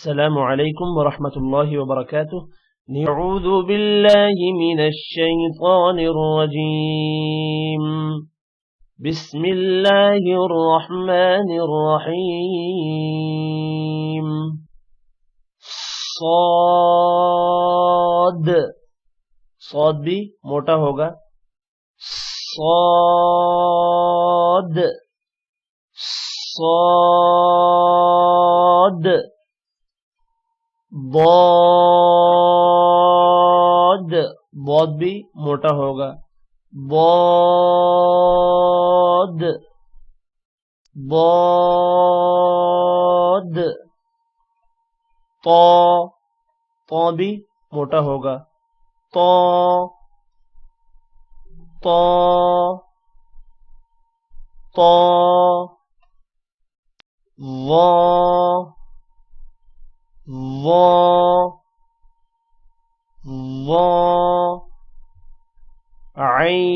السلام علیکم ورحمۃ اللہ وبرکاتہ. نعوذ باللہ من الشیطان الرجیم. بسم اللہ الرحمن الرحیم. صاد صاد بھی موٹا ہوگا. صاد صاد. ضاد ضاد بھی موٹا ہوگا. ضاد ضاد. طا طا بھی موٹا ہوگا. طا طا طا. ظا ظا ظا. عین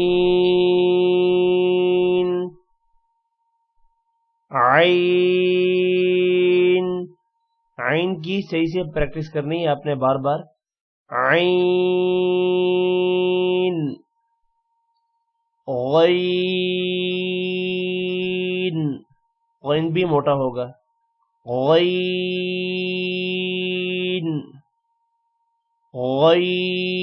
عین. عین کی صحیح سے پریکٹس کرنی ہے آپ نے بار بار. عین. غین غین بھی موٹا ہوگا. غین غین.